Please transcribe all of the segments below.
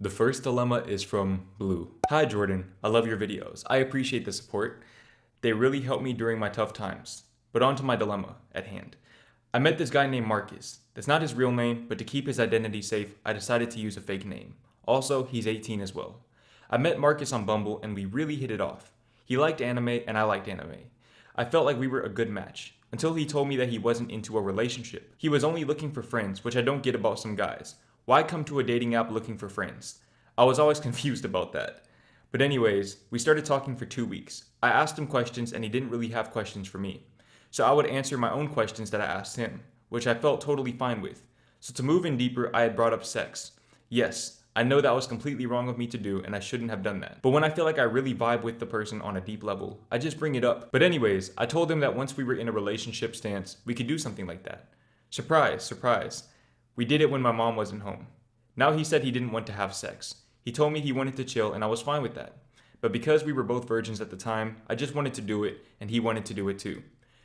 The first dilemma is from Blue. Hi Jordan, I love your videos. I appreciate the support. They really helped me during my tough times. But on to my dilemma at hand. I met this guy named Marcus. That's not his real name, but to keep his identity safe, I decided to use a fake name. Also, he's 18 as well. I met Marcus on Bumble and we really hit it off. He liked anime and I liked anime. I felt like we were a good match, until he told me that he wasn't into a relationship. He was only looking for friends, which I don't get about some guys. Why come to a dating app looking for friends? I was always confused about that. But anyways, we started talking for 2 weeks. I asked him questions and he didn't really have questions for me. So I would answer my own questions that I asked him, which I felt totally fine with. So to move in deeper, I had brought up sex. Yes, I know that was completely wrong of me to do and I shouldn't have done that. But when I feel like I really vibe with the person on a deep level, I just bring it up. But anyways, I told him that once we were in a relationship stance, we could do something like that. Surprise, surprise. We did it when my mom wasn't home. Now he said he didn't want to have sex. He told me he wanted to chill and I was fine with that. But because we were both virgins at the time, I just wanted to do it and he wanted to do it too.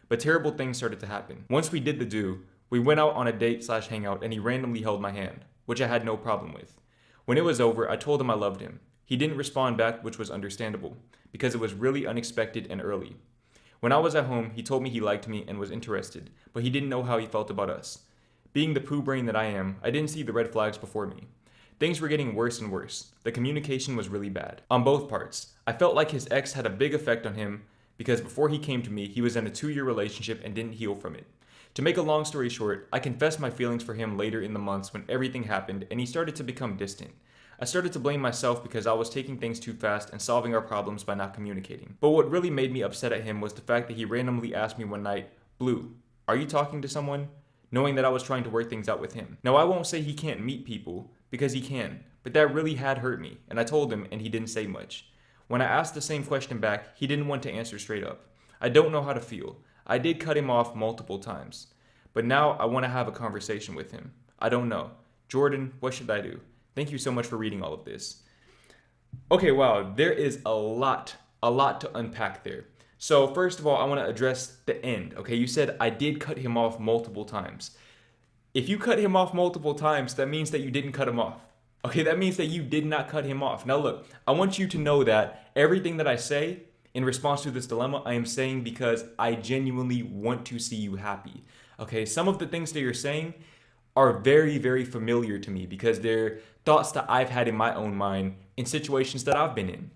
But terrible things started to happen. Once we did the do, we went out on a date/hangout and he randomly held my hand, which I had no problem with. When it was over, I told him I loved him. He didn't respond back, which was understandable, because it was really unexpected and early. When I was at home, he told me he liked me and was interested, but he didn't know how he felt about us. Being the poo brain that I am, I didn't see the red flags before me. Things were getting worse and worse. The communication was really bad. On both parts. I felt like his ex had a big effect on him because before he came to me, he was in a 2-year relationship and didn't heal from it. To make a long story short, I confessed my feelings for him later in the months when everything happened and he started to become distant. I started to blame myself because I was taking things too fast and solving our problems by not communicating. But what really made me upset at him was the fact that he randomly asked me one night, "Blue, are you talking to someone?" Knowing that I was trying to work things out with him. Now I won't say he can't meet people, because he can, but that really had hurt me, and I told him and he didn't say much. When I asked the same question back, he didn't want to answer straight up. I don't know how to feel. I did cut him off multiple times, but now I want to have a conversation with him. I don't know. Jordan, what should I do? Thank you so much for reading all of this. Okay, wow, there is a lot to unpack there. So first of all, I want to address the end. Okay, you said I did cut him off multiple times. If you cut him off multiple times, that means that you didn't cut him off. Okay, that means that you did not cut him off. Now look, I want you to know that everything that I say in response to this dilemma, I am saying because I genuinely want to see you happy. Okay, some of the things that you're saying are very, very familiar to me because they're thoughts that I've had in my own mind in situations that I've been in.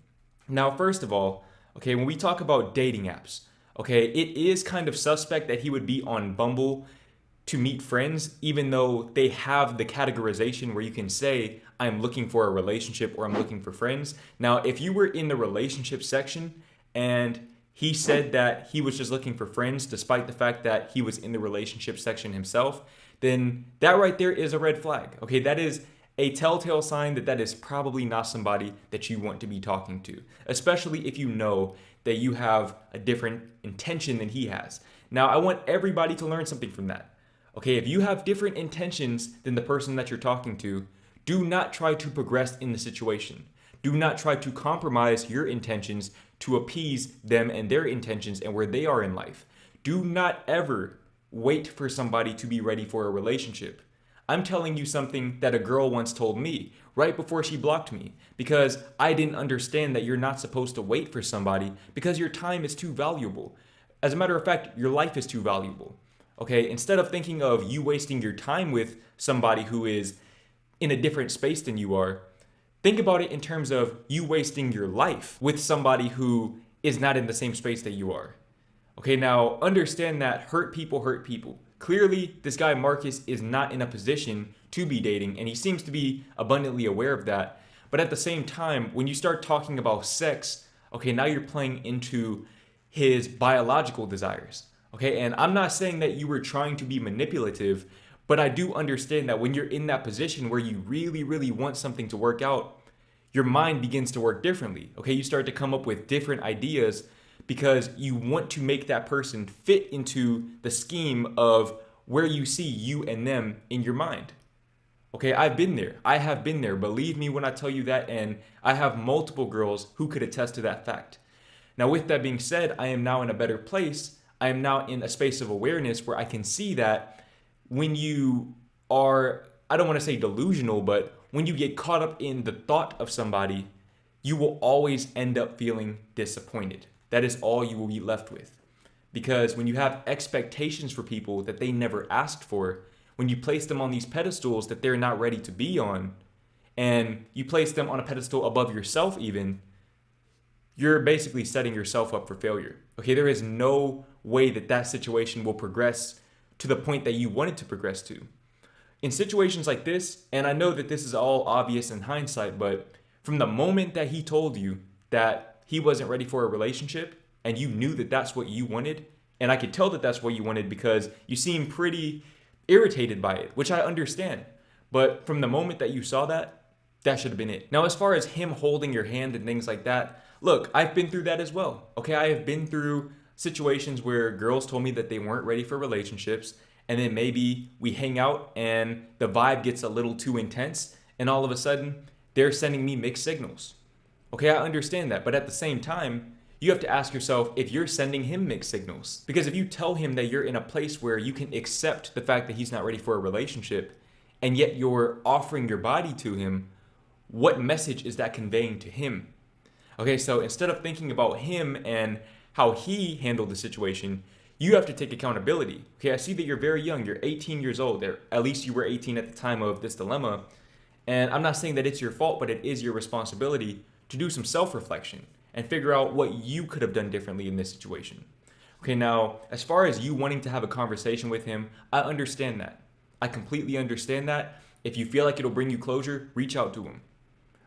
Now, first of all, okay, when we talk about dating apps, okay, it is kind of suspect that he would be on Bumble to meet friends, even though they have the categorization where you can say, I'm looking for a relationship or I'm looking for friends. Now, if you were in the relationship section and he said that he was just looking for friends, despite the fact that he was in the relationship section himself, then that right there is a red flag. Okay, that is a telltale sign that that is probably not somebody that you want to be talking to, especially if you know that you have a different intention than he has. Now, I want everybody to learn something from that. Okay, if you have different intentions than the person that you're talking to, do not try to progress in the situation. Do not try to compromise your intentions to appease them and their intentions and where they are in life. Do not ever wait for somebody to be ready for a relationship. I'm telling you something that a girl once told me right before she blocked me because I didn't understand that you're not supposed to wait for somebody because your time is too valuable. As a matter of fact, your life is too valuable. Okay, instead of thinking of you wasting your time with somebody who is in a different space than you are, think about it in terms of you wasting your life with somebody who is not in the same space that you are. Okay, now understand that hurt people hurt people. Clearly, this guy Marcus is not in a position to be dating, and he seems to be abundantly aware of that. But at the same time, when you start talking about sex, okay, now you're playing into his biological desires. Okay, and I'm not saying that you were trying to be manipulative, but I do understand that when you're in that position where you really, really want something to work out, your mind begins to work differently. Okay, you start to come up with different ideas because you want to make that person fit into the scheme of where you see you and them in your mind. Okay, I've been there. I have been there. Believe me when I tell you that, and I have multiple girls who could attest to that fact. Now, with that being said, I am now in a better place. I am now in a space of awareness where I can see that when you are, I don't want to say delusional, but when you get caught up in the thought of somebody, you will always end up feeling disappointed. That is all you will be left with. Because when you have expectations for people that they never asked for, when you place them on these pedestals that they're not ready to be on, and you place them on a pedestal above yourself even, you're basically setting yourself up for failure. Okay, there is no way that that situation will progress to the point that you want it to progress to. In situations like this, and I know that this is all obvious in hindsight, but from the moment that he told you that he wasn't ready for a relationship and you knew that that's what you wanted, and I could tell that that's what you wanted because you seem pretty irritated by it, which I understand. But from the moment that you saw that, that should have been it. Now, as far as him holding your hand and things like that, look, I've been through that as well. Okay, I have been through situations where girls told me that they weren't ready for relationships, and then maybe we hang out and the vibe gets a little too intense, and all of a sudden they're sending me mixed signals. Okay, I understand that, but at the same time, you have to ask yourself if you're sending him mixed signals. Because if you tell him that you're in a place where you can accept the fact that he's not ready for a relationship, and yet you're offering your body to him, what message is that conveying to him? Okay, so instead of thinking about him and how he handled the situation, you have to take accountability. Okay, I see that you're very young. You're 18 years old. Or at least you were 18 at the time of this dilemma. And I'm not saying that it's your fault, but it is your responsibility to do some self-reflection and figure out what you could have done differently in this situation. Okay, now, as far as you wanting to have a conversation with him, I understand that. I completely understand that. If you feel like it'll bring you closure, reach out to him.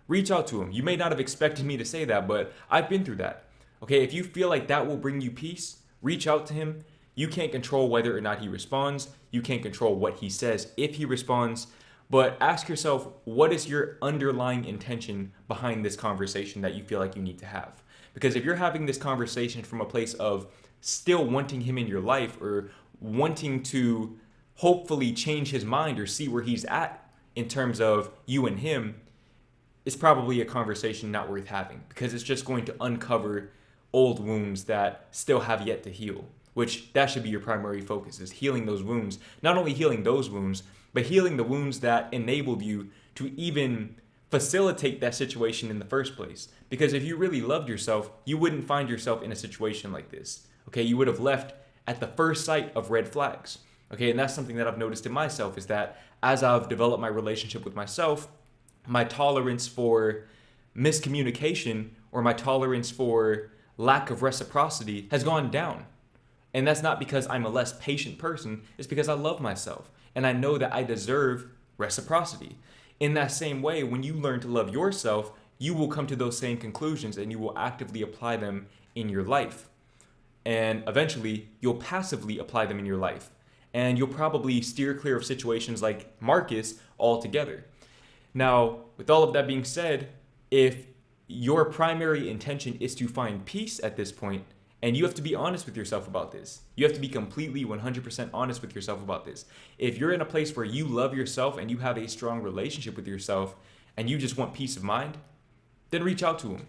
Reach out to him. You may not have expected me to say that, but I've been through that. Okay, if you feel like that will bring you peace, reach out to him. You can't control whether or not he responds. You can't control what he says if he responds. But ask yourself, what is your underlying intention behind this conversation that you feel like you need to have? Because if you're having this conversation from a place of still wanting him in your life or wanting to hopefully change his mind or see where he's at in terms of you and him, it's probably a conversation not worth having because it's just going to uncover old wounds that still have yet to heal, which that should be your primary focus, is healing those wounds. Not only healing those wounds, but healing the wounds that enabled you to even facilitate that situation in the first place. Because if you really loved yourself, you wouldn't find yourself in a situation like this. Okay, you would have left at the first sight of red flags. Okay, and that's something that I've noticed in myself, is that as I've developed my relationship with myself, my tolerance for miscommunication or my tolerance for lack of reciprocity has gone down. And that's not because I'm a less patient person, it's because I love myself and I know that I deserve reciprocity. In that same way, when you learn to love yourself, you will come to those same conclusions and you will actively apply them in your life. And eventually, you'll passively apply them in your life. And you'll probably steer clear of situations like Marcus altogether. Now, with all of that being said, if your primary intention is to find peace at this point, and you have to be honest with yourself about this. You have to be completely 100% honest with yourself about this. If you're in a place where you love yourself and you have a strong relationship with yourself and you just want peace of mind, then reach out to him.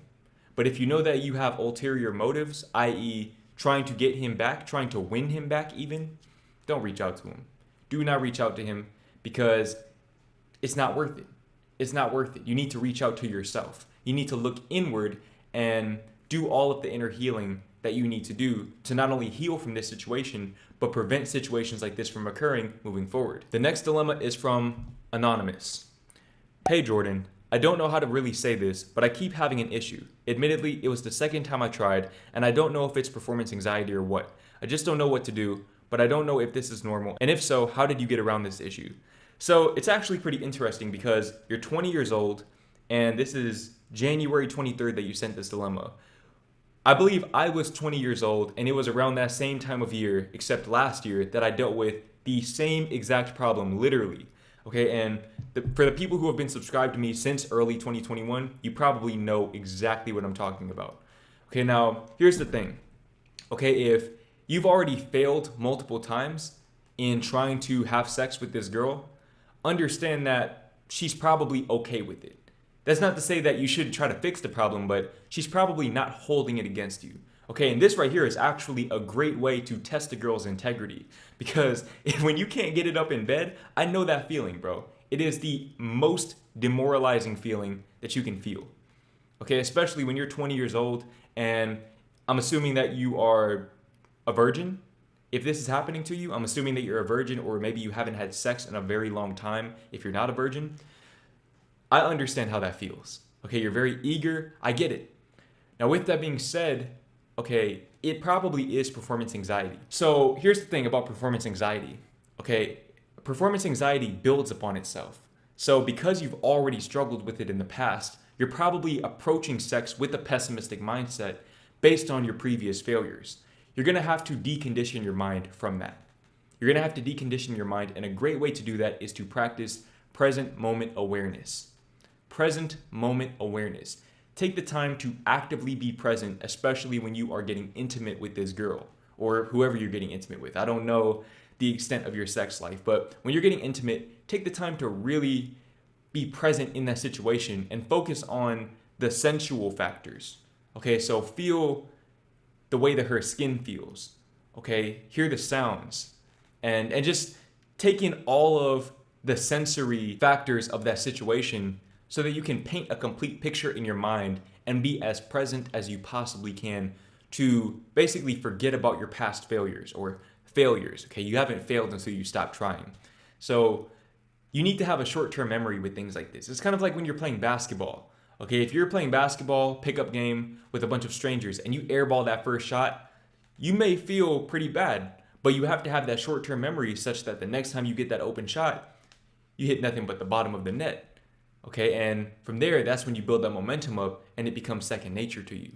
But if you know that you have ulterior motives, i.e. trying to get him back, trying to win him back even, don't reach out to him. Do not reach out to him because it's not worth it. It's not worth it. You need to reach out to yourself. You need to look inward and do all of the inner healing that you need to do to not only heal from this situation, but prevent situations like this from occurring moving forward. The next dilemma is from Anonymous. Hey Jordan, I don't know how to really say this, but I keep having an issue. Admittedly, it was the second time I tried, and I don't know if it's performance anxiety or what. I just don't know what to do, but I don't know if this is normal. And if so, how did you get around this issue? So it's actually pretty interesting because you're 20 years old, and this is January 23rd that you sent this dilemma. I believe I was 20 years old, and it was around that same time of year, except last year, that I dealt with the same exact problem, literally. Okay, and for the people who have been subscribed to me since early 2021, you probably know exactly what I'm talking about. Okay, now, here's the thing. Okay, if you've already failed multiple times in trying to have sex with this girl, understand that she's probably okay with it. That's not to say that you should try to fix the problem, but she's probably not holding it against you. Okay, and this right here is actually a great way to test a girl's integrity, because when you can't get it up in bed, I know that feeling, bro. It is the most demoralizing feeling that you can feel. Okay, especially when you're 20 years old, and I'm assuming that you are a virgin. If this is happening to you, I'm assuming that you're a virgin, or maybe you haven't had sex in a very long time if you're not a virgin. I understand how that feels. Okay, you're very eager. I get it. Now, with that being said, okay, it probably is performance anxiety. So here's the thing about performance anxiety. Okay, performance anxiety builds upon itself. So because you've already struggled with it in the past, you're probably approaching sex with a pessimistic mindset based on your previous failures. You're gonna have to decondition your mind from that. You're gonna have to decondition your mind, and a great way to do that is to practice present moment awareness. Present moment awareness. Take the time to actively be present, especially when you are getting intimate with this girl or whoever you're getting intimate with. I don't know the extent of your sex life, but when you're getting intimate, take the time to really be present in that situation and focus on the sensual factors. Okay, so feel the way that her skin feels. Okay, hear the sounds, and just take in all of the sensory factors of that situation so that you can paint a complete picture in your mind and be as present as you possibly can to basically forget about your past failures or failures. Okay, you haven't failed until you stop trying. So you need to have a short-term memory with things like this. It's kind of like when you're playing basketball. Okay, if you're playing basketball, pickup game with a bunch of strangers and you airball that first shot, you may feel pretty bad, but you have to have that short-term memory such that the next time you get that open shot, you hit nothing but the bottom of the net. Okay, and from there, that's when you build that momentum up and it becomes second nature to you.